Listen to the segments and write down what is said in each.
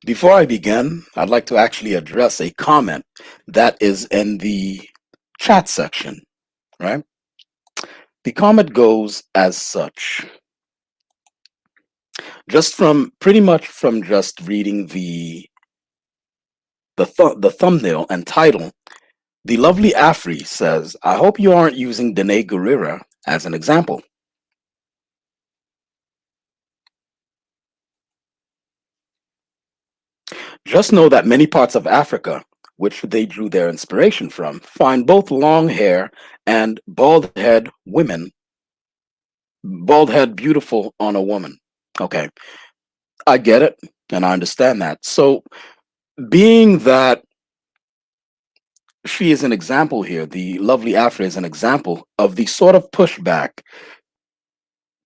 Before I begin, I'd like to actually address a comment that is in the chat section, right? The comment goes as such. Just from pretty much from just reading the thumbnail and title, the lovely Afri says, "I hope you aren't using Dene Gurira as an example." Just know that many parts of Africa, which they drew their inspiration from, find both long hair and bald head beautiful on a woman. Okay, I get it and I understand that. So, being that she is an example here, the lovely Afra is an example of the sort of pushback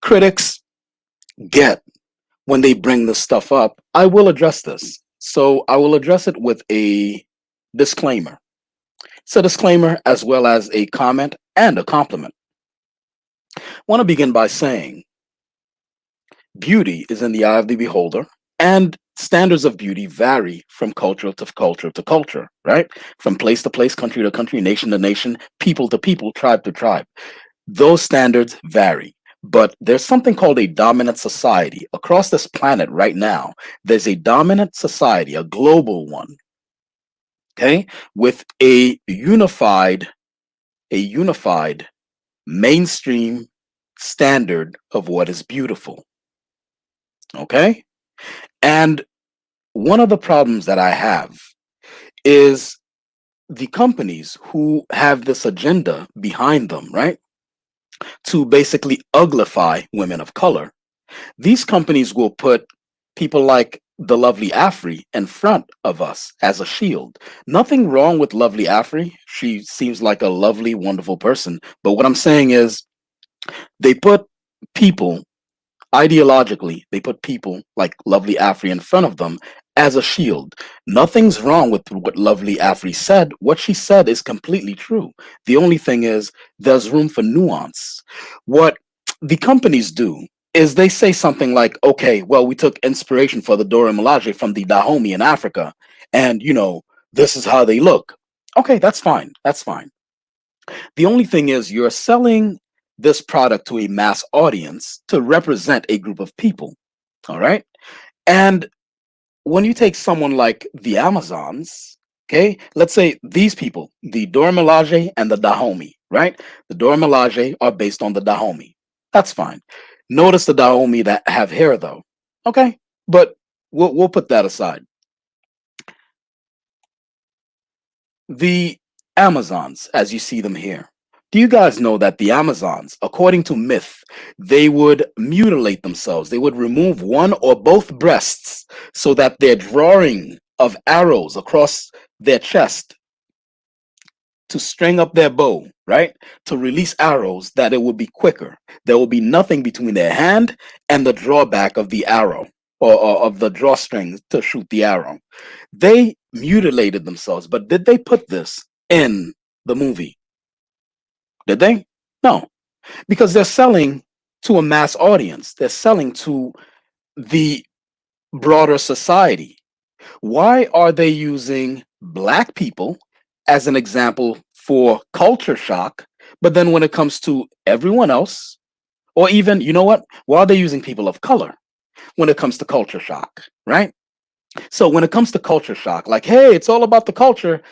critics get when they bring this stuff up, I will address this. So, I will address it with a disclaimer. It's a disclaimer as well as a comment and a compliment. I want to begin by saying beauty is in the eye of the beholder, and standards of beauty vary from culture to culture to culture, right? From place to place, country to country, nation to nation, people to people, tribe to tribe. Those standards vary. But there's something called a dominant society. Across this planet right now, there's a dominant society, a global one, okay, with a unified mainstream standard of what is beautiful. Okay? And one of the problems that I have is the companies who have this agenda behind them, right? To basically uglify women of color. These companies will put people like the lovely Afri in front of us as a shield. Nothing wrong with lovely Afri. She seems like a lovely, wonderful person. But what I'm saying is they put people ideologically, they put people like lovely Afri in front of them as a shield. Nothing's wrong with what lovely Afri said. What she said is completely true. The only thing is there's room for nuance. What the companies do is they say something like, okay, well, we took inspiration for the Dora Milaje from the Dahomey in Africa, and this is how they look. Okay, that's fine. That's fine. The only thing is you're selling this product to a mass audience to represent a group of people. All right. And when you take someone like the Amazons, okay, let's say these people, the Dora Milaje and the Dahomey, right? The Dora Milaje are based on the Dahomey. That's fine. Notice the Dahomey that have hair though. Okay. But we'll put that aside. The Amazons, as you see them here. Do you guys know that the Amazons, according to myth, they would mutilate themselves? They would remove one or both breasts so that their drawing of arrows across their chest to string up their bow, right? To release arrows, that it would be quicker. There will be nothing between their hand and the drawback of the arrow or of the drawstring to shoot the arrow. They mutilated themselves, but did they put this in the movie? Did they? No, because they're selling to a mass audience. They're selling to the broader society. Why are they using black people as an example for culture shock? But then when it comes to everyone else, or even, you know what? Why are they using people of color when it comes to culture shock, right? So when it comes to culture shock, like, hey, it's all about the culture,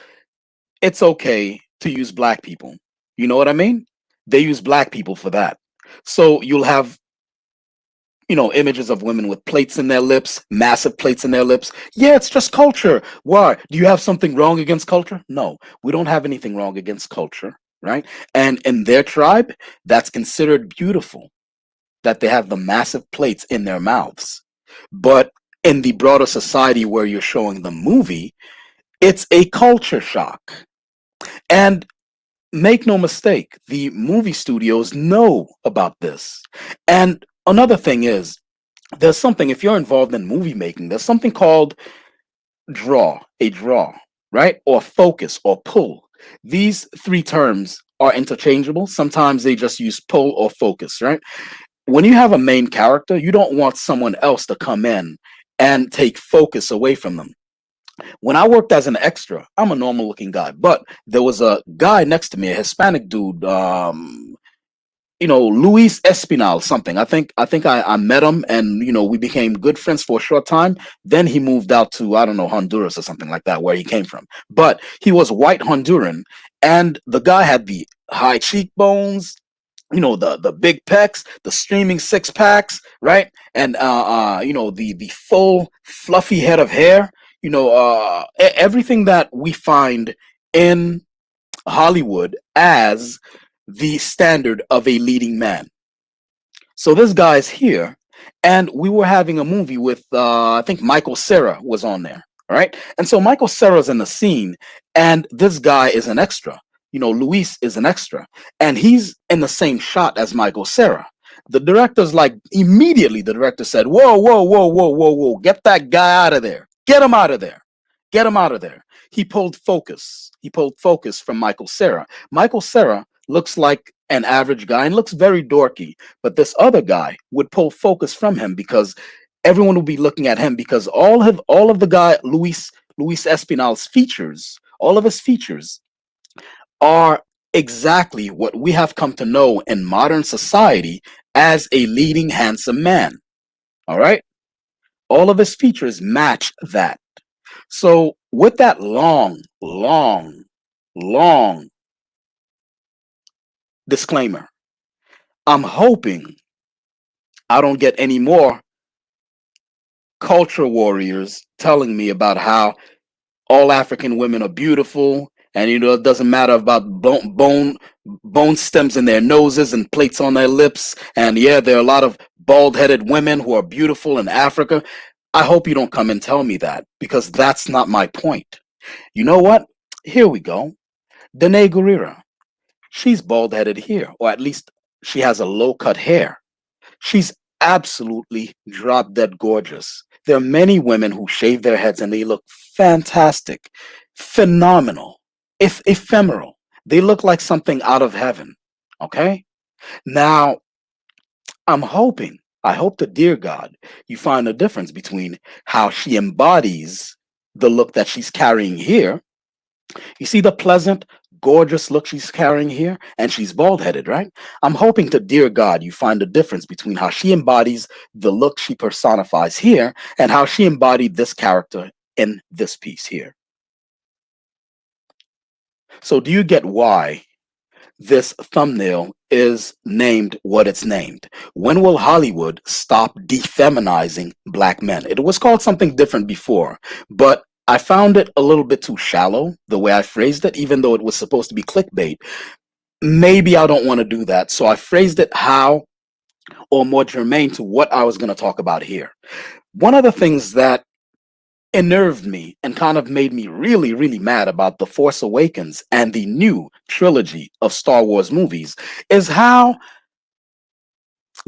it's okay to use black people. You know what I mean? They use black people for that. So you'll have images of women with plates in their lips, massive plates in their lips. Yeah, it's just culture. Why? Do you have something wrong against culture? No, we don't have anything wrong against culture, right? And in their tribe, that's considered beautiful that they have the massive plates in their mouths. But in the broader society where you're showing the movie, it's a culture shock. And make no mistake, the movie studios know about this. And another thing is, there's something, if you're involved in movie making, there's something called a draw, right? Or focus or pull. These three terms are interchangeable. Sometimes they just use pull or focus, right? When you have a main character, you don't want someone else to come in and take focus away from them. When I worked as an extra, I'm a normal looking guy, but there was a guy next to me, a Hispanic dude, Luis Espinal something. I think I met him, and we became good friends for a short time. Then he moved out to, I don't know, Honduras or something like that, where he came from. But he was white Honduran, and the guy had the high cheekbones, the big pecs, the streaming six packs, right? And the full fluffy head of hair, everything that we find in Hollywood as the standard of a leading man. So this guy's here, and we were having a movie with I think Michael Cera was on there, right? And so Michael Cera's in the scene, and this guy is an extra. Luis is an extra, and he's in the same shot as Michael Cera. The director's like, immediately the director said, "Whoa, whoa, whoa, whoa, whoa, whoa! Get that guy out of there! Get him out of there! Get him out of there!" He pulled focus. He pulled focus from Michael Cera. Michael Cera looks like an average guy and looks very dorky, but this other guy would pull focus from him because everyone would be looking at him, because all of the guy Luis Espinal's features, all of his features are exactly what we have come to know in modern society as a leading handsome man. All right? All of his features match that. So, with that long, long, long disclaimer, I'm hoping I don't get any more culture warriors telling me about how all African women are beautiful, and it doesn't matter about bone stems in their noses and plates on their lips, and yeah, there are a lot of bald-headed women who are beautiful in Africa. I hope you don't come and tell me that, because that's not my point. You know what? Here we go. Danae Gurira. She's bald-headed here, or at least she has a low-cut hair. She's absolutely drop dead gorgeous. There are many women who shave their heads and they look fantastic, phenomenal, if ephemeral. They look like something out of heaven. Okay? Now, I hope to dear God, you find a difference between how she embodies the look that she's carrying here. You see the pleasant, gorgeous look she's carrying here, and she's bald headed, right? I'm hoping to dear God you find a difference between how she embodies the look she personifies here and how she embodied this character in this piece here. So, do you get why this thumbnail is named what it's named? When will Hollywood stop defeminizing black men? It was called something different before, but I found it a little bit too shallow, the way I phrased it, even though it was supposed to be clickbait. Maybe I don't want to do that. So I phrased it how, or more germane to what I was going to talk about here. One of the things that unnerved me and kind of made me really, really mad about The Force Awakens and the new trilogy of Star Wars movies is how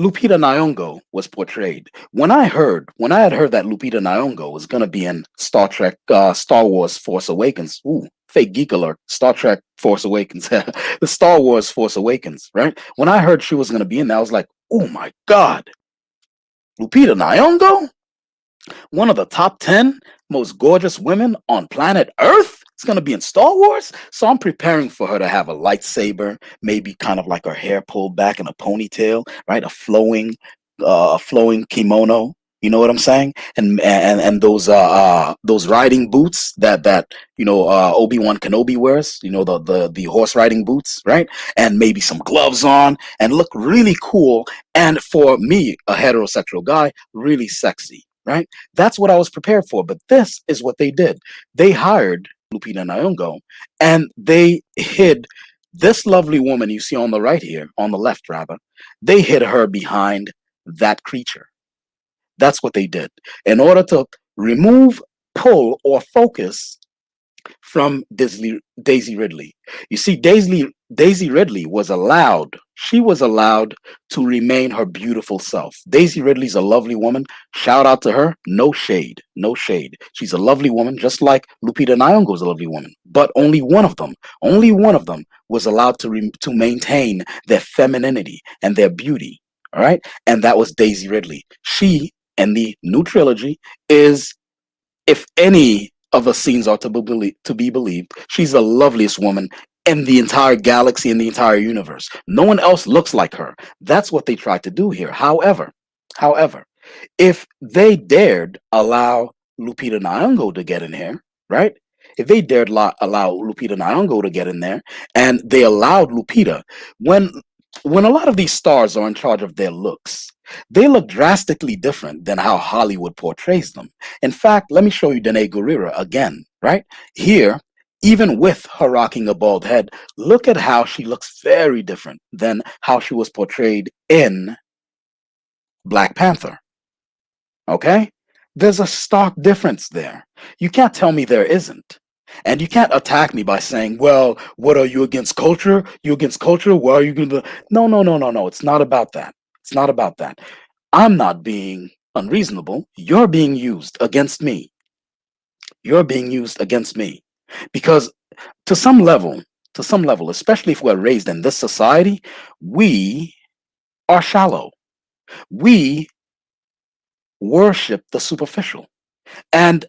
Lupita Nyong'o was portrayed. When I had heard that Lupita Nyong'o was gonna be in Star Wars Force Awakens. Ooh, fake geek alert. Star Trek Force Awakens, the Star Wars Force Awakens, right? When I heard she was gonna be in there, I was like, oh my God, Lupita Nyong'o, one of the top 10 most gorgeous women on planet Earth. It's going to be in Star Wars. So I'm preparing for her to have a lightsaber, maybe kind of like her hair pulled back in a ponytail, right? A flowing kimono. You know what I'm saying? And those riding boots that Obi-Wan Kenobi wears. The horse riding boots, right? And maybe some gloves on, and look really cool. And for me, a heterosexual guy, really sexy, right? That's what I was prepared for. But this is what they did. They hired Lupita Nyong'o, and they hid this lovely woman you see on the right here, on the left rather. They hid her behind that creature. That's what they did in order to remove, pull, or focus from Daisy Ridley. You see, Daisy Ridley was allowed, she was allowed to remain her beautiful self. Daisy Ridley's a lovely woman. Shout out to her. No shade, no shade. She's a lovely woman, just like Lupita Nyong'o is a lovely woman. But only one of them was allowed to maintain their femininity and their beauty. All right. And that was Daisy Ridley. She and the new trilogy is, if any of the scenes are to be believed, she's the loveliest woman in the entire galaxy, in the entire universe. No one else looks like her. That's what they tried to do here. However, if they dared allow Lupita Nyong'o to get in here, right? If they dared allow Lupita Nyong'o to get in there, and they allowed Lupita, when when a lot of these stars are in charge of their looks, they look drastically different than how Hollywood portrays them. In fact, let me show you Danae Gurira again, right? Here, even with her rocking a bald head, look at how she looks very different than how she was portrayed in Black Panther. Okay? There's a stark difference there. You can't tell me there isn't. And you can't attack me by saying, well, what are you against culture? You against culture? Why are you going to? No, no, no, no, no. It's not about that. It's not about that. I'm not being unreasonable. You're being used against me. You're being used against me. Because to some level, especially if we're raised in this society, we are shallow. We worship the superficial. And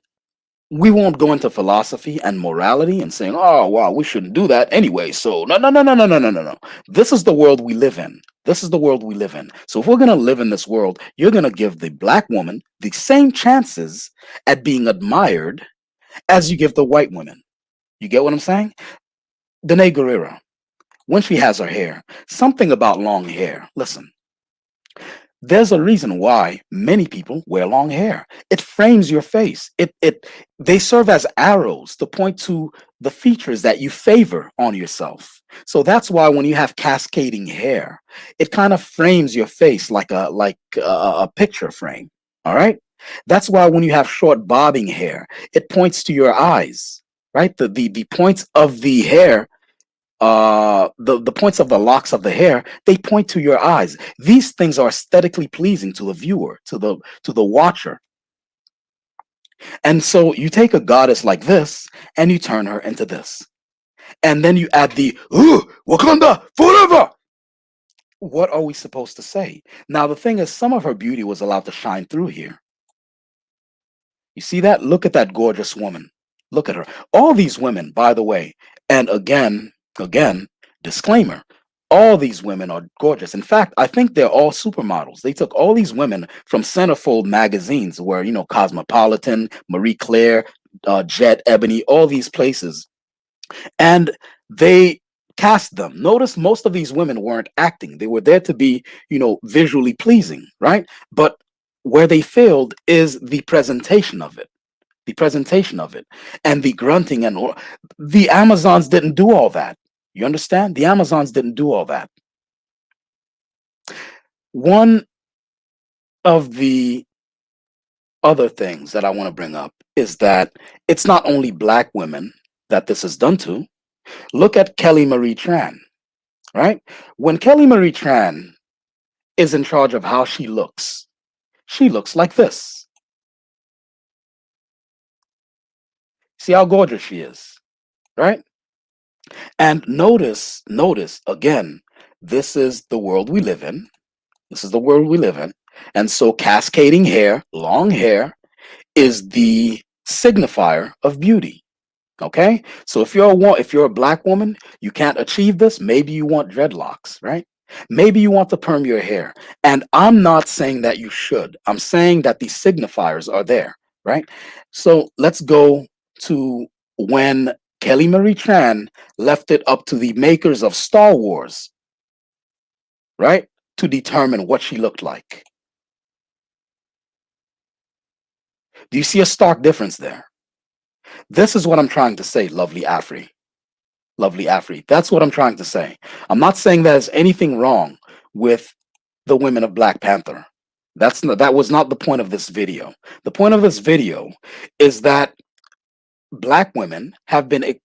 we won't go into philosophy and morality and saying, oh, wow, we shouldn't do that anyway. So, no, no, no, no, no, no, no, no, no. This is the world we live in. This is the world we live in. So, if we're going to live in this world, you're going to give the black woman the same chances at being admired as you give the white women. You get what I'm saying? Danae Gurira, when she has her hair, something about long hair. Listen, there's a reason why many people wear long hair. It frames your face. They serve as arrows to point to the features that you favor on yourself. So that's why when you have cascading hair, it kind of frames your face like a picture frame. All right? That's why when you have short bobbing hair, it points to your eyes, right? The points of the hair, the points of the locks of the hair, they point to your eyes. These things are aesthetically pleasing to the viewer, to the watcher. And so you take a goddess like this and you turn her into this, and then you add the Wakanda forever. What are we supposed to say? Now the thing is, some of her beauty was allowed to shine through here. You see that? Look at that gorgeous woman. Look at her. All these women, by the way, and again, disclaimer, all these women are gorgeous. In fact, I think they're all supermodels. They took all these women from centerfold magazines where, Cosmopolitan, Marie Claire, Jet, Ebony, all these places. And they cast them. Notice most of these women weren't acting. They were there to be, visually pleasing, right? But where they failed is the presentation of it. The presentation of it and the grunting and the Amazons didn't do all that. You understand? The Amazons didn't do all that. One of the other things that I want to bring up is that it's not only black women that this is done to. Look at Kelly Marie Tran, right? When Kelly Marie Tran is in charge of how she looks like this. See how gorgeous she is, right? And notice again, this is the world we live in. This is the world we live in. And so cascading hair, long hair, is the signifier of beauty. Okay? So if you're a black woman, you can't achieve this, maybe you want dreadlocks, right? Maybe you want to perm your hair. And I'm not saying that you should. I'm saying that the signifiers are there, right? So let's go to when Kelly Marie Tran left it up to the makers of Star Wars, right, to determine what she looked like. Do you see a stark difference there? This is what I'm trying to say, lovely Afri. Lovely Afri. That's what I'm trying to say. I'm not saying there's anything wrong with the women of Black Panther. That was not the point of this video. The point of this video is that black women have been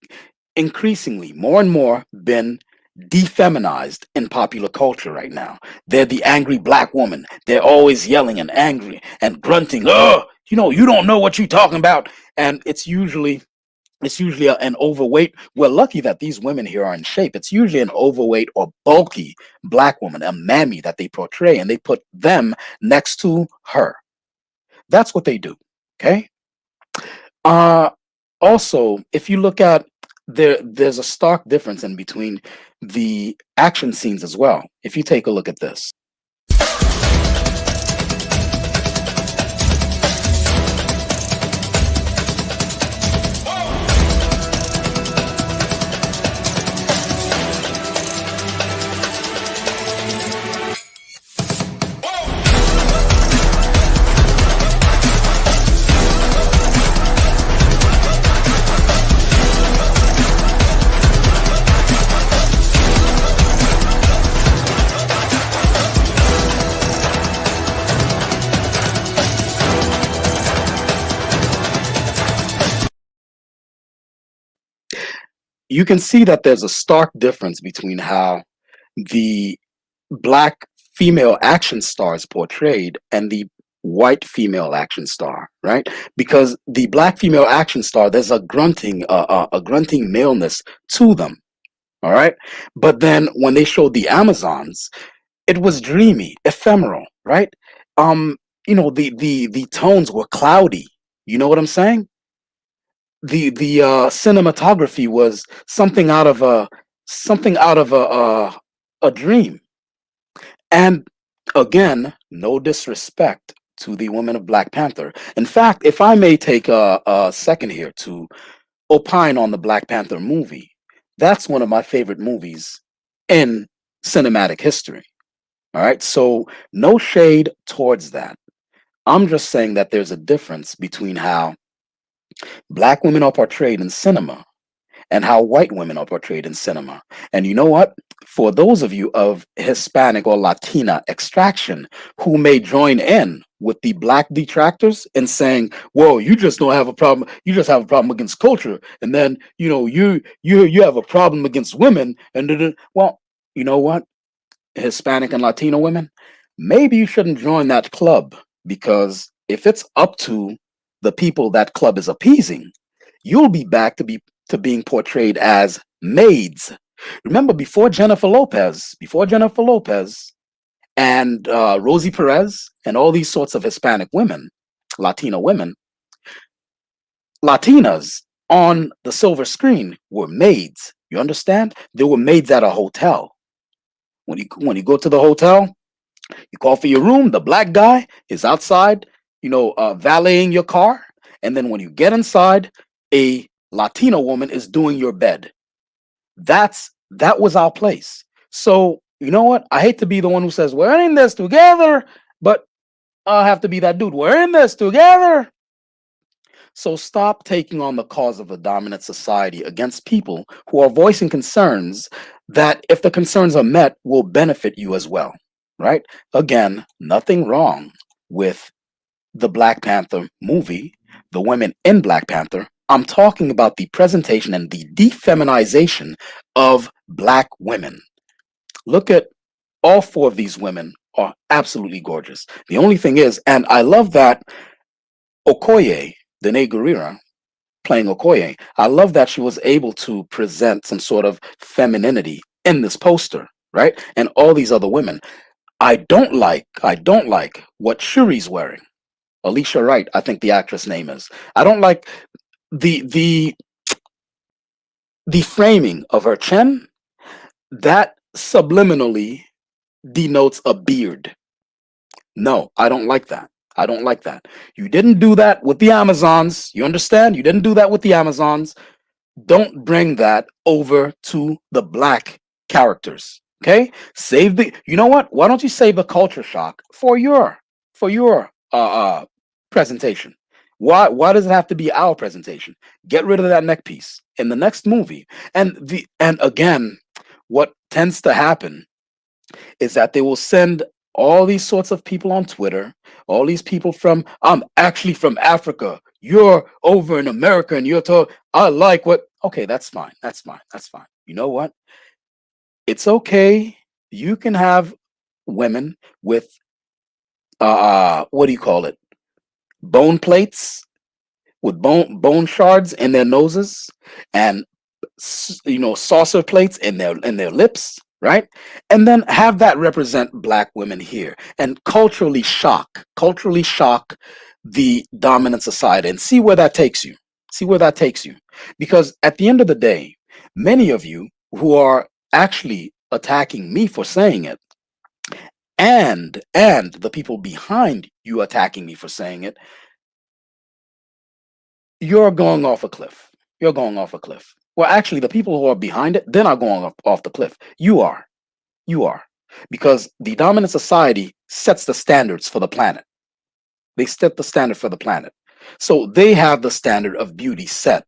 increasingly, more and more, been defeminized in popular culture right now. They're the angry black woman. They're always yelling and angry and grunting. Oh, you don't know what you're talking about. And it's usually an overweight. We're lucky that these women here are in shape. It's usually an overweight or bulky black woman, a mammy that they portray, and they put them next to her. That's what they do. Okay. Uh, Also, if you look at there's a stark difference in between the action scenes as well. If you take a look at this, you can see that there's a stark difference between how the black female action star is portrayed and the white female action star, right? Because the black female action star, there's a grunting maleness to them, all right. But then when they showed the Amazons, it was dreamy, ephemeral, right? Um, the tones were cloudy. You know what I'm saying? The cinematography was something out of a dream. And again, no disrespect to the women of Black Panther. In fact, if I may take a second here to opine on the Black Panther movie, that's one of my favorite movies in cinematic history. All right. So no shade towards that. I'm just saying that there's a difference between how black women are portrayed in cinema and how white women are portrayed in cinema. And you know what? For those of you of Hispanic or Latina extraction who may join in with the black detractors in saying, "Whoa, you just don't have a problem. You just have a problem against culture, and then you have a problem against women." And well, you know what? Hispanic and Latino women, maybe you shouldn't join that club, because if it's up to the people that club is appeasing, you'll be back to being portrayed as maids. Remember, before Jennifer Lopez and Rosie Perez and all these sorts of Hispanic women, Latino women, Latinas on the silver screen were maids. You understand? They were maids at a hotel. When you go to the hotel, you call for your room. The black guy is outside, valeting your car, and then when you get inside, a Latino woman is doing your bed. That was our place. So you know what? I hate to be the one who says we're in this together, but I have to be that dude. We're in this together. So stop taking on the cause of a dominant society against people who are voicing concerns that, if the concerns are met, will benefit you as well, right? Again, nothing wrong with the Black Panther movie, the women in Black Panther. I'm talking about the presentation and the defeminization of black women. Look at all four of these women are absolutely gorgeous. The only thing is, and I love that Okoye, Dene Gurira, playing Okoye, I love that she was able to present some sort of femininity in this poster, right? And all these other women. I don't like what Shuri's wearing. Alicia Wright, I think the actress name is. I don't like the the the framing of her chin. That subliminally denotes a beard. No, I don't like that. I don't like that. You didn't do that with the Amazons. You understand? You didn't do that with the Amazons. Don't bring that over to the black characters. Okay? Save the You know what? Why don't you save the culture shock for your presentation? Why does it have to be our presentation? Get rid of that neck piece in the next movie. And again, what tends to happen is that they will send all these sorts of people on Twitter, all these people from, I'm actually from Africa. You're over in America and you're told, I like what, okay, that's fine. That's fine. That's fine. You know what? It's okay. You can have women with, what do you call it? Bone plates with bone shards in their noses, and saucer plates in their lips, right? And then have that represent black women here, and culturally shock the dominant society and see where that takes you. See where that takes you. Because at the end of the day, many of you who are actually attacking me for saying it, and the people behind you attacking me for saying it, you're going off a cliff. You're going off a cliff. Well, actually, the people who are behind it, they're not going off the cliff. You are. You are. Because the dominant society sets the standards for the planet. They set the standard for the planet. So they have the standard of beauty set.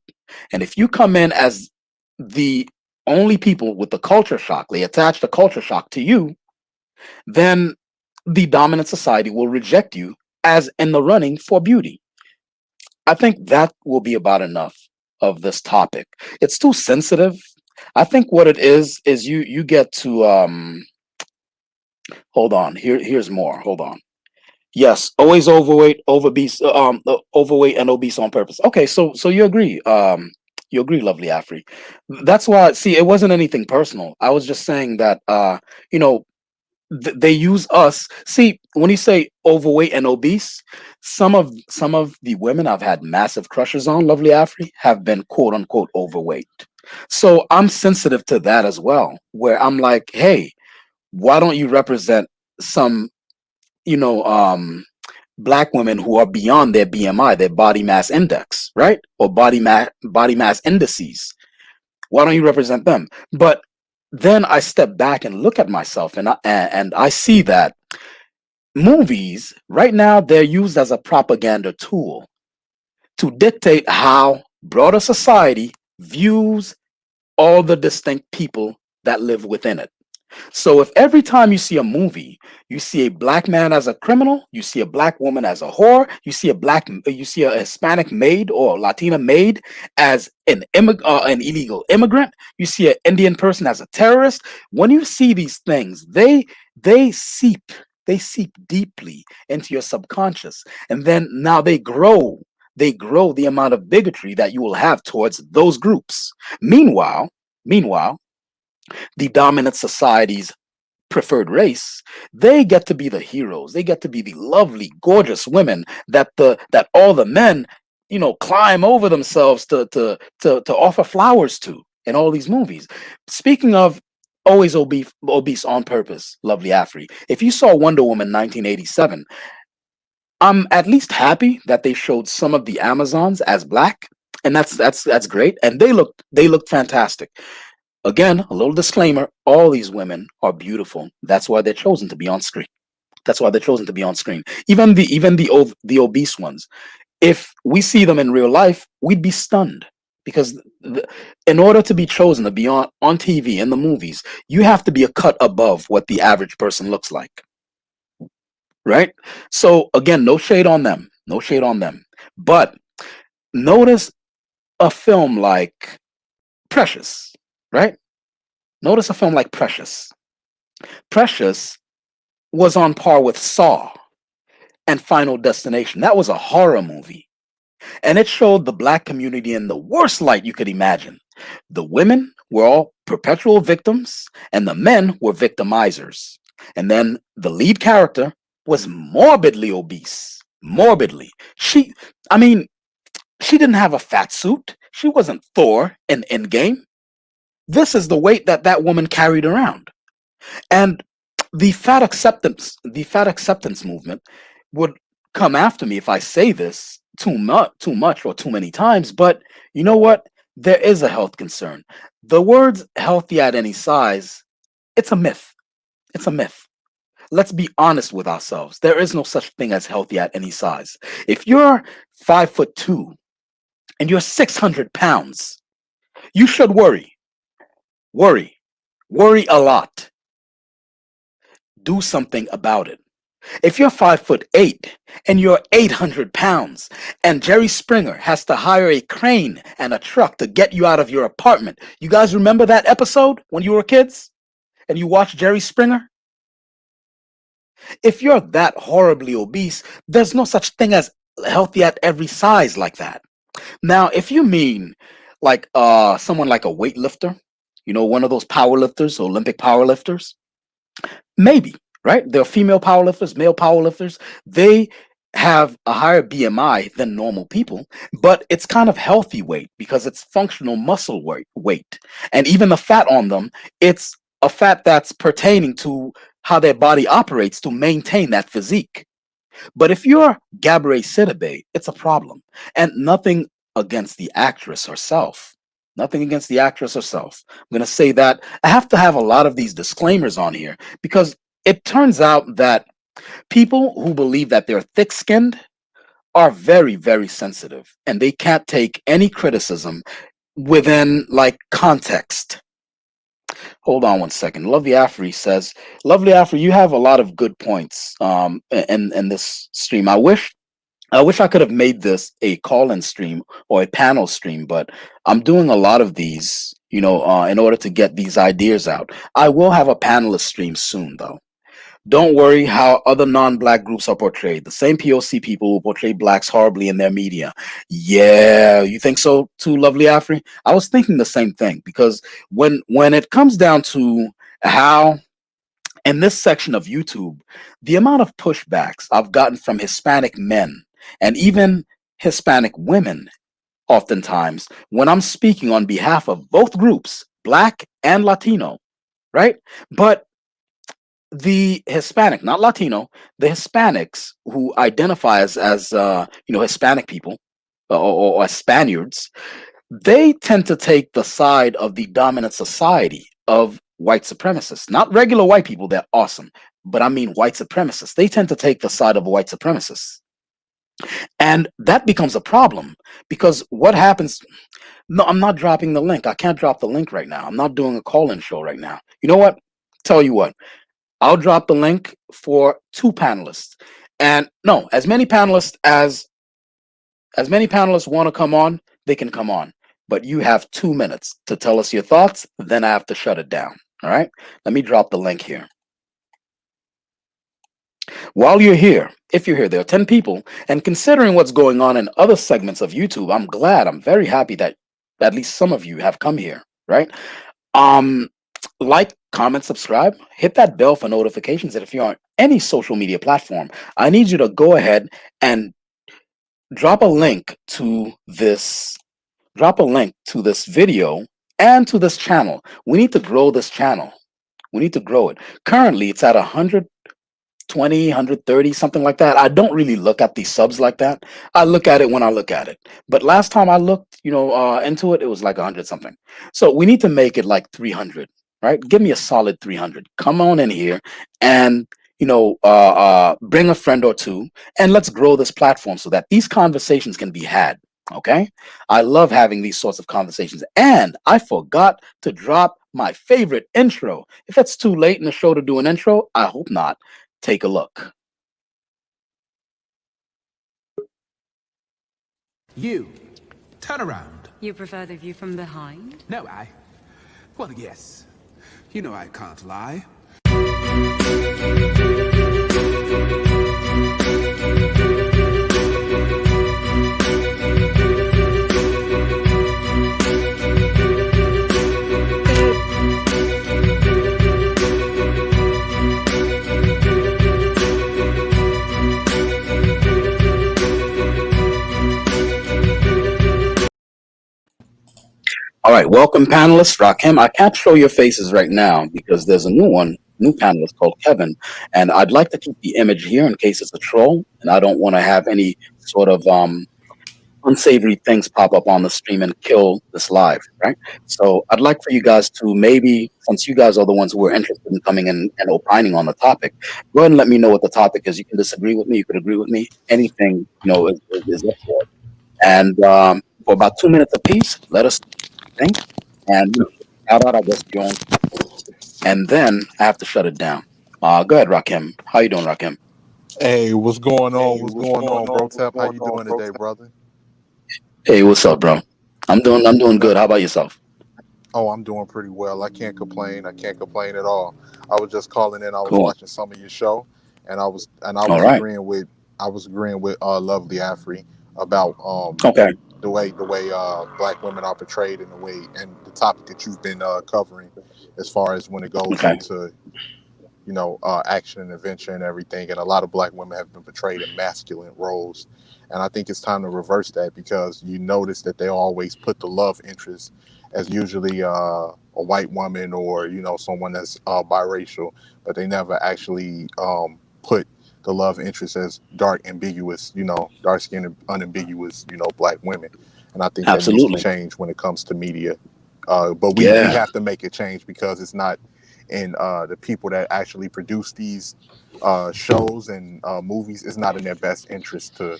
And if you come in as the only people with the culture shock, they attach the culture shock to you, then the dominant society will reject you as in the running for beauty. I think that will be about enough of this topic. It's too sensitive. I think what it is you get to hold on. Here's more. Hold on. Yes, always overweight, overweight and obese on purpose. Okay, so you agree, lovely Afri. That's why. See, it wasn't anything personal. I was just saying that you know, they use us. See, when you say overweight and obese, some of the women I've had massive crushes on, lovely Afri, have been quote unquote overweight. So I'm sensitive to that as well. Where I'm like, hey, why don't you represent some you know, black women who are beyond their BMI, their body mass index, right? Or body mass indices. Why don't you represent them? But then I step back and look at myself, and I see that movies right now they're used as a propaganda tool to dictate how broader society views all the distinct people that live within it. So if every time you see a movie, you see a black man as a criminal, you see a black woman as a whore, you see a Hispanic maid or Latina maid as an illegal immigrant, you see an Indian person as a terrorist. When you see these things, they seep they seep deeply into your subconscious, and then now they grow the amount of bigotry that you will have towards those groups. Meanwhile, the dominant society's preferred race, they get to be the heroes. They get to be the lovely, gorgeous women that all the men, climb over themselves to offer flowers to in all these movies. Speaking of always obese on purpose, lovely Afri. If you saw Wonder Woman 1987, I'm at least happy that they showed some of the Amazons as black, and that's great. And they looked fantastic. Again, a little disclaimer, all these women are beautiful. That's why they're chosen to be on screen. That's why they're chosen to be on screen. Even the obese ones. If we see them in real life, we'd be stunned because in order to be chosen to be on TV in the movies, you have to be a cut above what the average person looks like, right? So again, no shade on them. No shade on them. But notice a film like Precious, right? Notice a film like Precious. Precious was on par with Saw and Final Destination. That was a horror movie. And it showed the black community in the worst light you could imagine. The women were all perpetual victims, and the men were victimizers. And then the lead character was morbidly obese. Morbidly. I mean, she didn't have a fat suit. She wasn't Thor in Endgame. This is the weight that woman carried around. And the fat acceptance movement would come after me if I say this too much or too many times. But you know what? There is a health concern. The words healthy at any size, it's a myth. It's a myth. Let's be honest with ourselves. There is no such thing as healthy at any size. If you're 5'2" and you're 600 pounds, you should worry, worry a lot. Do something about it. If you're 5'8" and you're 800 pounds, and Jerry Springer has to hire a crane and a truck to get you out of your apartment, you guys remember that episode when you were kids and you watched Jerry Springer? If you're that horribly obese, there's no such thing as healthy at every size like that. Now, if you mean like someone like a weightlifter, one of those power lifters, Olympic power lifters, maybe, right? There are female powerlifters, male powerlifters. They have a higher BMI than normal people, but it's kind of healthy weight because it's functional muscle weight. And even the fat on them, it's a fat that's pertaining to how their body operates to maintain that physique. But if you're Gabourey Sidibe, it's a problem. And nothing against the actress herself. Nothing against the actress herself. I'm going to say that I have to have a lot of these disclaimers on here because it turns out that people who believe that they're thick skinned are very, very sensitive and they can't take any criticism within like context. Hold on one second. Lovely Afri says, Lovely Afri, you have a lot of good points in this stream. I wish I could have made this a call-in stream or a panel stream, but I'm doing a lot of these, in order to get these ideas out. I will have a panelist stream soon, though. Don't worry how other non-black groups are portrayed. The same POC people who portray blacks horribly in their media. Yeah, you think so too, Lovely Afri? I was thinking the same thing because when it comes down to how in this section of YouTube, the amount of pushbacks I've gotten from Hispanic men and even Hispanic women, oftentimes, when I'm speaking on behalf of both groups, Black and Latino, right? But the Hispanic, not Latino, the Hispanics who identify as Hispanic people or Spaniards, they tend to take the side of the dominant society of white supremacists, not regular white people. They're awesome, but I mean white supremacists. They tend to take the side of white supremacists, and that becomes a problem because what happens? No, I'm not dropping the link. I can't drop the link right now. I'm not doing a call-in show right now. You know what? Tell you what. I'll drop the link for 2 panelists. And no, as many panelists want to come on, they can come on. But you have 2 minutes to tell us your thoughts, then I have to shut it down. All right? Let me drop the link here. While you're here, if you're here, there are 10 people, and considering what's going on in other segments of YouTube, I'm very happy that at least some of you have come here, right? Like, comment, subscribe, hit that bell for notifications. And if you're on any social media platform, I need you to go ahead and drop a link to this video and to this channel. We need to grow this channel. We need to grow it. Currently, it's at 120, 130, something like that. I don't really look at these subs like that. I look at it when I look at it. But last time I looked, into it, it was like 100 something. So we need to make it like 300. Right? Give me a solid 300. Come on in here and, bring a friend or two and let's grow this platform so that these conversations can be had. Okay? I love having these sorts of conversations. And I forgot to drop my favorite intro. If it's too late in the show to do an intro, I hope not. Take a look. You, turn around. You prefer the view from behind? No, well, yes. You know I can't lie. All right, welcome panelists. Rakim, I can't show your faces right now because there's a new panelist called Kevin, and I'd like to keep the image here in case it's a troll, and I don't want to have any sort of unsavory things pop up on the stream and kill this live, right? So I'd like for you guys to maybe, since you guys are the ones who are interested in coming in and opining on the topic, go ahead and let me know what the topic is. You can disagree with me, you could agree with me, anything, is up for it. And for about 2 minutes apiece, let us think, and shout out, I guess, your own, and then I have to shut it down. Go ahead, Rakim. How you doing, Rakim? Hey, what's going on? What's going on, bro? Tap, how you doing today, brother? Hey, what's up, bro? I'm doing good. How about yourself? Oh, I'm doing pretty well. I can't complain. I can't complain at all. I was just calling in. I was Cool. watching some of your show, and I was All right. agreeing with Lovely Afri about Okay. the way black women are portrayed in the way and the topic that you've been covering as far as when it goes Okay. into action and adventure and everything. And a lot of black women have been portrayed in masculine roles. And I think it's time to reverse that, because you notice that they always put the love interest as usually a white woman, or someone that's biracial, but they never actually put the love interest as dark, ambiguous, dark skinned, unambiguous, black women. And I think that needs to Absolutely. change when it comes to media. But we Yeah. have to make it change, because it's not in the people that actually produce these shows and movies. It's not in their best interest to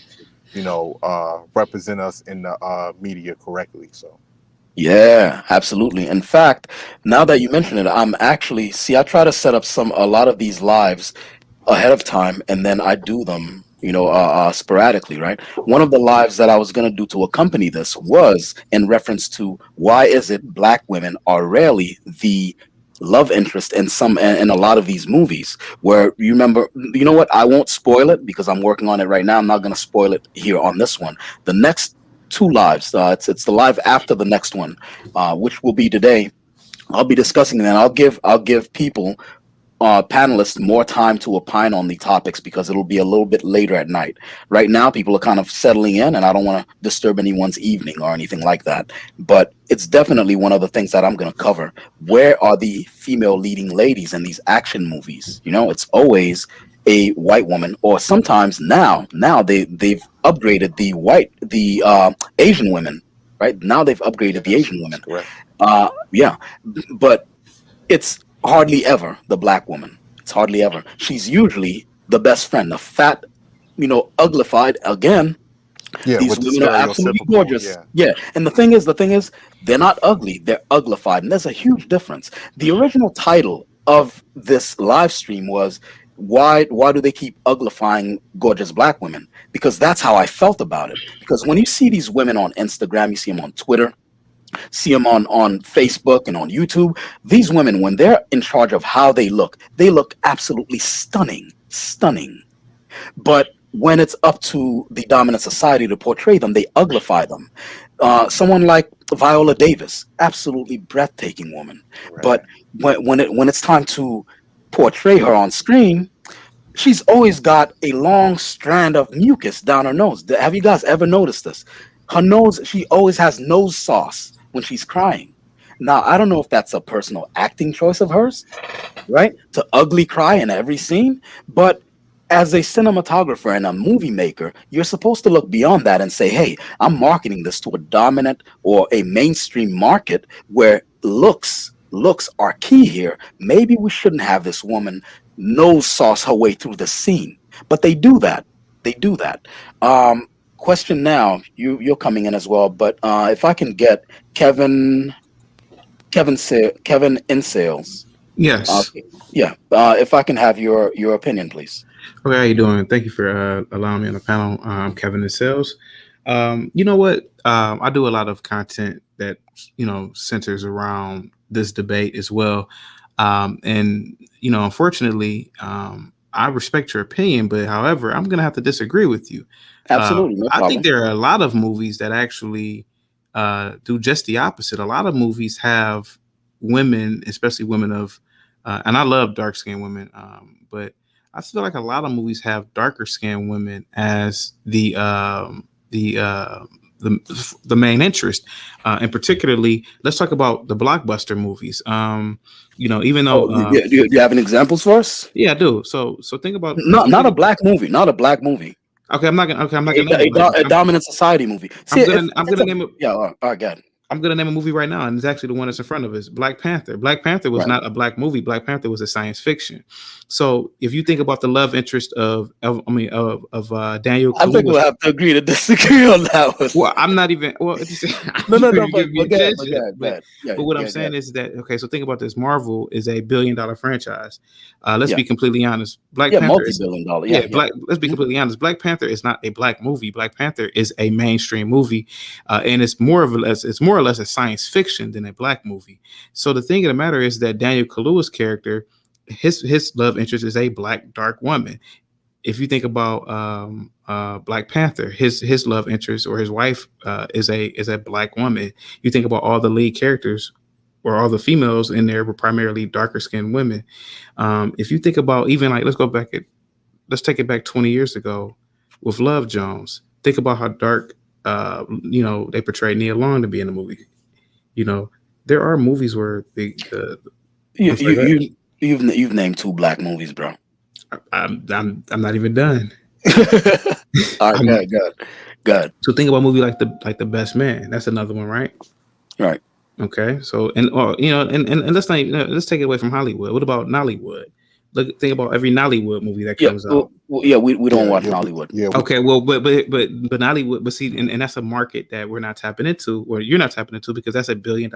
represent us in the media correctly. So Yeah, absolutely. In fact, now that you mention it, I'm actually, see, I try to set up a lot of these lives ahead of time, and then I do them, sporadically, right? One of the lives that I was going to do to accompany this was in reference to why is it black women are rarely the love interest in a lot of these movies, where you remember, you know what, I won't spoil it because I'm working on it right now. I'm not going to spoil it here on this one. The next two lives, it's the live after the next one, which will be today. I'll be discussing that. I'll give people, panelists, more time to opine on the topics because it'll be a little bit later at night. Right now, people are kind of settling in, and I don't want to disturb anyone's evening or anything like that. But it's definitely one of the things that I'm going to cover. Where are the female leading ladies in these action movies? It's always a white woman, or sometimes now they've upgraded the Asian women. Right now, they've upgraded the yes, Asian that's women. correct. Yeah, but it's hardly ever the black woman. It's hardly ever. She's usually the best friend, the fat, uglified. Again, Yeah, these with the women are absolutely stereotypical. gorgeous. Yeah, Yeah, and the thing is, they're not ugly. They're uglified, and there's a huge difference. The original title of this live stream was why do they keep uglifying gorgeous black women? Because that's how I felt about it. Because when you see these women on Instagram, you see them on Twitter, see them on Facebook and on YouTube. These women, when they're in charge of how they look absolutely stunning, stunning. But when it's up to the dominant society to portray them, they uglify them. Someone like Viola Davis, absolutely breathtaking woman. right. But when it's time to portray her on screen, she's always got a long strand of mucus down her nose. Have you guys ever noticed this? Her nose, she always has nose sauce when she's crying. Now, I don't know if that's a personal acting choice of hers, right? To ugly cry in every scene. But as a cinematographer and a movie maker, you're supposed to look beyond that and say, hey, I'm marketing this to a dominant or a mainstream market where looks are key here. Maybe we shouldn't have this woman nose sauce her way through the scene. But they do that. They do that. Um, Question now, you're coming in as well, but if I can get Kevin Kevin in sales. Yes. Okay. Yeah. If I can have your opinion, please. Okay, how you doing? Thank you for allowing me on the panel. Kevin and Sales. You know what? I do a lot of content that centers around this debate as well. And unfortunately, I respect your opinion, but however, I'm gonna have to disagree with you. Absolutely, no I think problem. there are a lot of movies that actually do just the opposite. A lot of movies have women, especially women of, and I love dark skinned women, but I feel like a lot of movies have darker skinned women as the main interest, and particularly let's talk about the blockbuster movies. Even though Oh, do you have any examples for us? yeah, I do. So think about Not a black movie. Not a black movie. okay, I'm not gonna name a black. A dominant society movie. See, I'm if gonna I'm it's gonna a name it. yeah. All right, good. I'm gonna name a movie right now, and it's actually the one that's in front of us. Black Panther. Black Panther was Right. not a black movie. Black Panther was a science fiction. So if you think about the love interest of Daniel I think we'll Kaluuya's, have to agree to disagree on that one. well, I'm not even. Well, it's just, No, you no, no. already give me But good, but attention, good, but good. Yeah, what I'm yeah, saying good. is that okay. So think about this. Marvel is a billion-dollar franchise. Let's Yeah, be completely honest. Black yeah. Panther is Multi-billion dollar. Yeah, yeah. yeah. Black. Let's be Mhm. completely honest. Black Panther is not a black movie. Black Panther is a mainstream movie, and it's more or less a science fiction than a black movie. So the thing of the matter is that Daniel Kaluuya's character, his love interest is a black dark woman. If you think about Black Panther, his love interest or his wife is a black woman. You think about all the lead characters or all the females in there were primarily darker skinned women. If you think about even like let's take it back 20 years ago with Love Jones. Think about how dark they portrayed Nia Long to be in the movie. There are movies where You I'm sorry, go ahead. you've named 2 black movies, bro. I'm not even done. All right, I'm, good. so think about a movie like the Best Man. That's another one, right? Right. Okay, so and let's not let's take it away from Hollywood. What about Nollywood? Think about every Nollywood movie that Yeah, comes out. yeah, we don't Yeah, watch yeah, Nollywood. yeah. Okay, well, but Nollywood, but see, and that's a market that we're not tapping into, or you're not tapping into, because that's $1 billion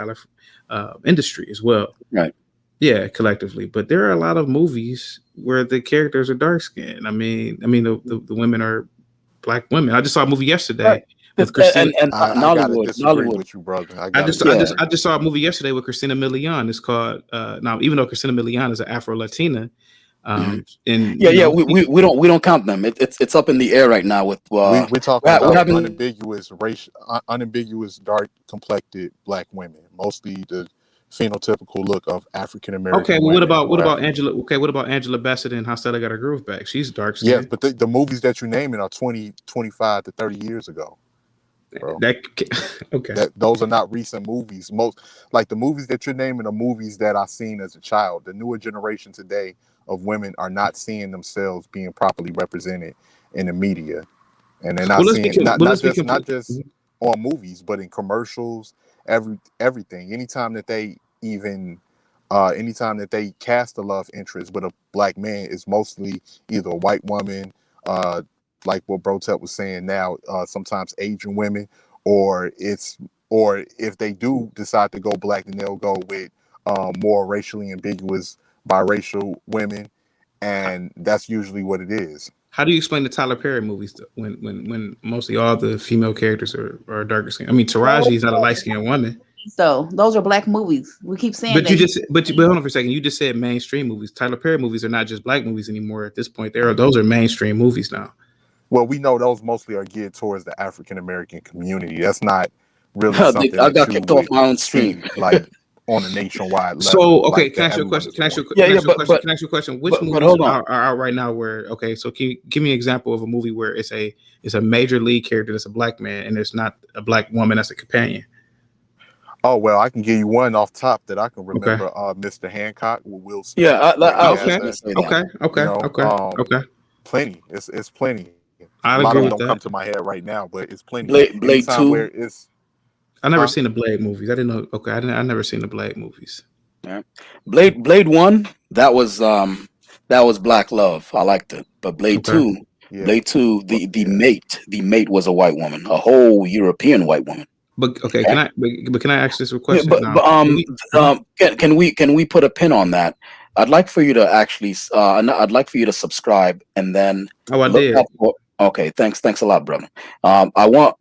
industry as well. Right. Yeah, collectively. But there are a lot of movies where the characters are dark skinned. The women are black women. I just saw a movie yesterday Right. with Christina. And I gotta disagree Nollywood. with you, brother. I I gotta just, I just, disagree. I just saw a movie yesterday with Christina Milian. It's called now, even though Christina Milian is an Afro Latina, Mhm. and Yeah, we don't count them. It's up in the air right now with We're talking we're about having unambiguous race, unambiguous dark complected black women, mostly the phenotypical look of African okay. American Well, what women about what or about African. Angela? Okay, what about Angela Bassett and How Stella Got Her Groove Back? She's dark Yes, skinned. but the movies that you're naming are 20, 25 to 30 years ago, bro. That okay. That those are not recent movies. Most like the movies that you're naming are movies that I seen as a child. The newer generation today of women are not seeing themselves being properly represented in the media, and they're not Well, let's be seeing well, let's be not complete. just on movies, but in commercials, everything. Anytime that they cast a love interest with a black man, is mostly either a white woman, uh, like what Brotep was saying now, sometimes Asian women, or or if they do decide to go black, then they'll go with more racially ambiguous biracial women, and that's usually what it is. How do you explain the Tyler Perry movies when mostly all the female characters are darker skinned? I mean, Taraji is not a light skinned woman. So those are black movies. We keep saying But that. but hold on for a second. You just said mainstream movies. Tyler Perry movies are not just black movies anymore. At this point, those are mainstream movies now. Well, we know those mostly are geared towards the African American community. That's not really something I that got you kicked off would my own see stream. like on a nationwide level, So okay, like can I that ask you a everyone question? is doing. Yeah, yeah, Can I ask you a question? Which but movies hold on. are out right now where okay? So can you give me an example of a movie where it's a major lead character that's a black man and there's not a black woman that's a companion? Oh well, I can give you one off top that I can Okay. remember. Mr. Hancock with Will Yeah, Smith, where he I was has just Okay. gonna that. say that. Okay. You Okay. know, Okay. Okay. plenty. It's plenty. I'd A lot agree of them with don't come that. to my head right now, but it's plenty. Blade Anytime 2. where it's, I never huh? seen the Blade movies. I didn't know. Okay, I never seen the Blade movies. Yeah. Blade 1, that was black love. I liked it. But Okay. Yeah, Blade 2, but yeah. the mate was a white woman, a whole European white woman. But okay, Okay? but can I ask this a Yeah, question now? Uh-huh. can we put a pin on that? I'd like for you to actually I'd like for you to subscribe and then Oh, I look did. up for, okay, thanks a lot, brother. I want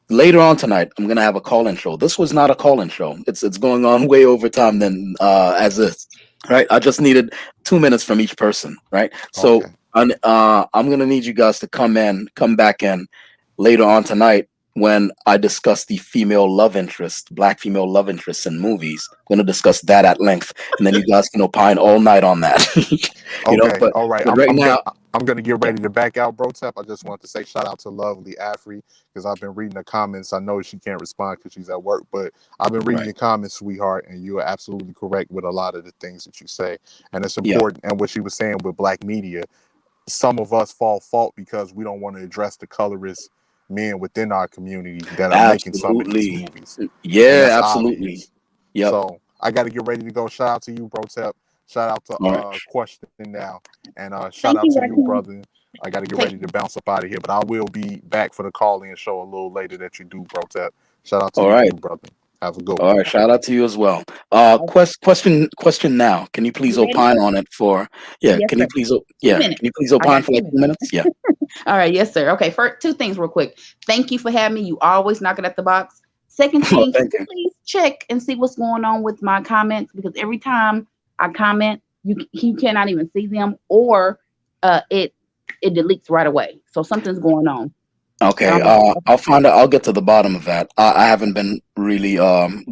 later on tonight I'm gonna have a call-in show. This was not a call-in show. It's going on way over time than as is. Right? I just needed 2 minutes from each person, right? So Okay. I'm gonna need you guys to come back in later on tonight when I discuss the black female love interests in movies. I'm gonna discuss that at length, and then you guys can opine all night on that. Okay, But all right. right now, I'm gonna get yeah, ready to back out, bro. Tap. I just want to say shout out to Lovely Afri because I've been reading the comments. I know she can't respond because she's at work, but I've been reading right, your comments, sweetheart, and you are absolutely correct with a lot of the things that you say, and it's yeah, important. And what she was saying with black media, some of us fall fault because we don't want to address the colorist men within our community that are making some of these absolutely, movies, and yeah, that's absolutely, obvious. yep, So I got to get ready to go. Shout out to you, bro. Tap. Shout out to all right, Question now, and shout Thank out you, to you, Raheem. brother. I got to get Take ready to bounce up out of here, but I will be back for the call-in show a little later that you do, bro. Tap. Shout out to all you right, too, brother. Have a good all one. right. Shout out to you as well. care. Question now. Can you please You ready? opine on it for? Yeah, Yes, can sir. you please? Two Yeah, minutes. can you please I opine got for like 2 minutes? Yeah. All right, yes, sir. Okay, first two things real quick. Thank you for having me. You always knock it at the box. Second Oh, thing, can thank you you. please check and see what's going on with my comments? Because every time I comment, you cannot even see them, or it deletes right away. So something's going on. I Okay, don't know. I'll find out. I'll get to the bottom of that. I haven't been really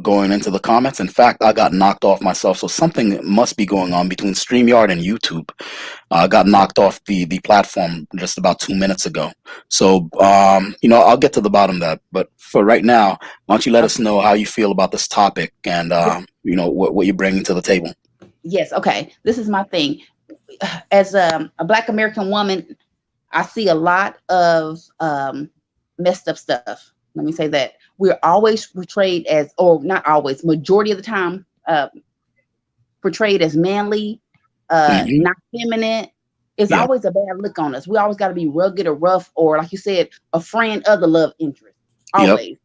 going into the comments. In fact, I got knocked off myself, so something must be going on between StreamYard and YouTube. I got knocked off the platform just about 2 minutes ago. So I'll get to the bottom of that. But for right now, why don't you let us Okay. know how you feel about this topic and what you're bringing to the table? Yes. Okay. This is my thing. As a Black American woman, I see a lot of messed up stuff. Let me say that we're always portrayed as, or not always, majority of the time, portrayed as manly, Hmm. not feminine. It's Yeah, always a bad look on us. We always got to be rugged or rough, or like you said, a friend of the love interest. yep, Always.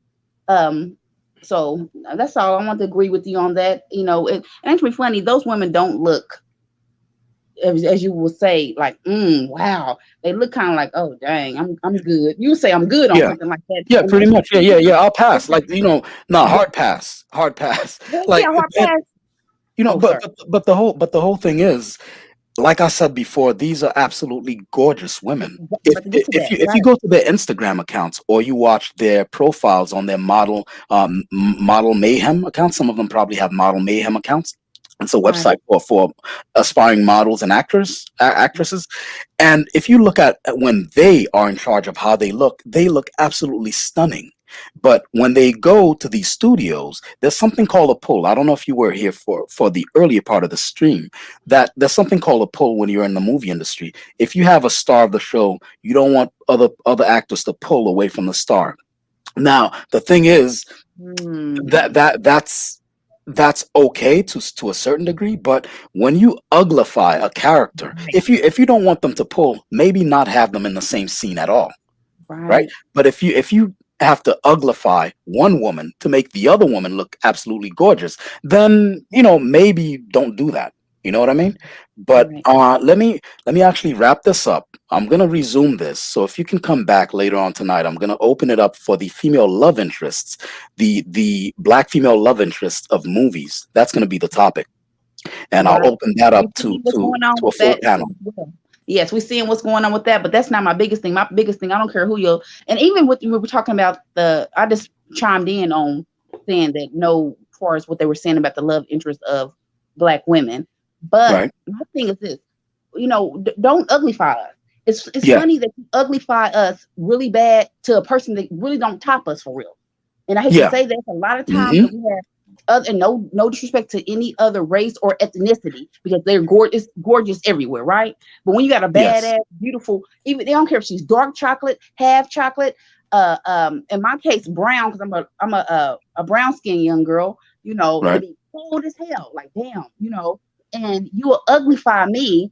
Um, so that's all. I want to agree with you on that. And actually, funny, those women don't look, as you will say, like, wow. They look kind of like, oh dang, I'm good. You say I'm good on yeah, something like that, yeah, and pretty that's much. Yeah, yeah, yeah. I'll pass. okay. Like no, Yeah, hard pass, hard pass. yeah, Like, hard pass. Oh, but sorry. the whole thing is, like I said before, these are absolutely gorgeous women. I'm If about to get to if that. you Right. go to their Instagram accounts or you watch their profiles on their model mayhem accounts, some of them probably have model mayhem accounts. It's a Right. website for aspiring models and actresses. And if you look at when they are in charge of how they look absolutely stunning. But when they go to these studios, there's something called a pull. I don't know if you were here for the earlier part of the stream, that there's something called a pull when you're in the movie industry. If you have a star of the show, you don't want other actors to pull away from the star. Now, the thing is Hmm. that's okay to a certain degree, but when you uglify a character, Right. if you don't want them to pull, maybe not have them in the same scene at all, right? Right. But if you have to uglify one woman to make the other woman look absolutely gorgeous, then maybe don't do that. You know what I mean? But Right. let me actually wrap this up. I'm gonna resume this. So if you can come back later on tonight, I'm gonna open it up for the female love interests, the black female love interests of movies. That's gonna be the topic, and I'll Right. open that We up see to what's to going on to a with full that panel. as well. Yes, we're seeing what's going on with that, but that's not my biggest thing. My biggest thing, I don't care who you, and even with we were talking about I just chimed in on saying that no, as far as what they were saying about the love interest of Black women. But Right? my thing is this, don't uglify us. It's Yeah. funny that you uglify us really bad to a person that really don't top us for real. And I hate to Yeah. say that a lot of times Hmm. that we have and no disrespect to any other race or ethnicity because they're gorgeous everywhere, right? But when you got a Yes. badass, beautiful, even they don't care if she's dark chocolate, half chocolate, in my case brown because I'm a brown skinned young girl, and it Right. be cold as hell, like damn, and you will uglify me,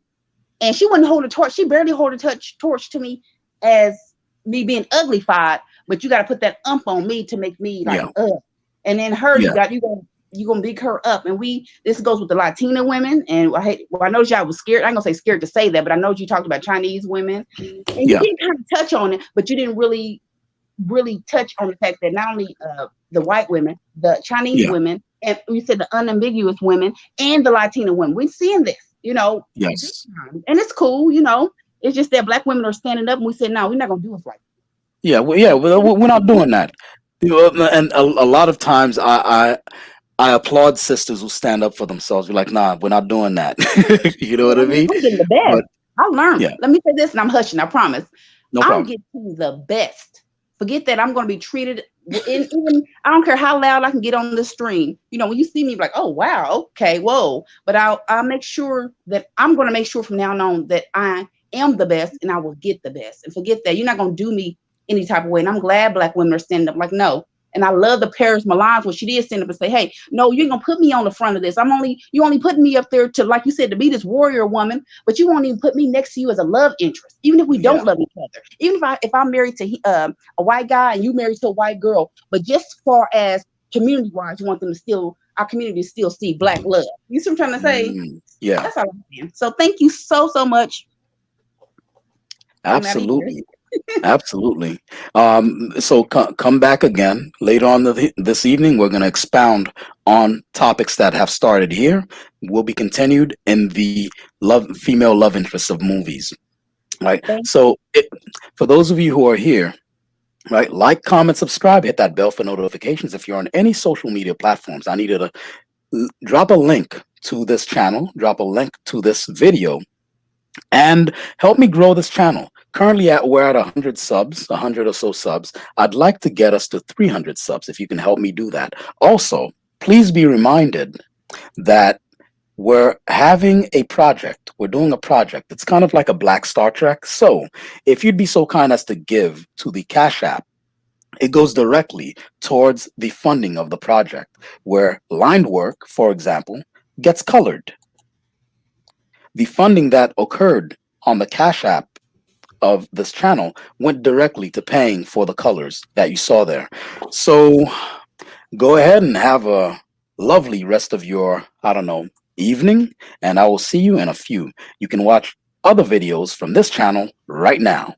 and she wouldn't hold a torch. She barely hold a torch to me as me being uglified, but you got to put that ump on me to make me like Yeah. and then her Yeah. you gonna big her up, and this goes with the Latina women, and I know y'all was scared. I ain't gonna say scared to say that, but I know you talked about Chinese women, and you Yeah. did kind of touch on it, but you didn't really touch on the fact that not only the white women, the Chinese Yeah. women, and we said the unambiguous women and the Latina women, we're seeing this, big Yes. time, and it's cool, it's just that Black women are standing up, and we said no, we're not gonna do it like Yeah. Yeah. We're not doing that. And a lot of times I applaud sisters who stand up for themselves. We're like, nah, we're not doing that. You know what I mean? I'm getting the best. But I learned. yeah, Let me say this, and I'm hushing. I promise. no I'm problem. getting the best. Forget that I'm going to be treated. Even I don't care how loud I can get on the stream. When you see me, like, oh wow, okay, whoa. But I'll make sure that I'm going to make sure from now on that I am the best, and I will get the best. And forget that you're not going to do me any type of way. And I'm glad Black women are standing up. Like no. And I love the Paris Milan's when she did stand up and say, hey, no, you ain't gonna put me on the front of this. You only putting me up there to, like you said, to be this warrior woman, but you won't even put me next to you as a love interest, even if we Yeah. don't love each other. Even if I'm married to a white guy and you married to a white girl, but just far as community wise, you want them to still our community to still see Black love. You see what I'm trying to say? Yeah. That's all I'm saying. So thank you so much. I'm out of here. Absolutely. Absolutely. So come back again later on this evening. We're going to expound on topics that have started here. Will be continued in the female love interests of movies. Right. Thank So for those of you who are here, right? Like, comment, subscribe, hit that bell for notifications. If you're on any social media platforms, I need you to drop a link to this channel, drop a link to this video, and help me grow this channel. Currently, we're at 100 subs, 100 or so subs. I'd like to get us to 300 subs if you can help me do that. Also, please be reminded that we're having a project. We're doing a project. It's kind of like a Black Star Trek. So if you'd be so kind as to give to the Cash App, it goes directly towards the funding of the project, where line work, for example, gets colored. The funding that occurred on the Cash App of this channel went directly to paying for the colors that you saw there. So go ahead and have a lovely rest of your, I don't know, evening, and I will see you in a few. You can watch other videos from this channel right now.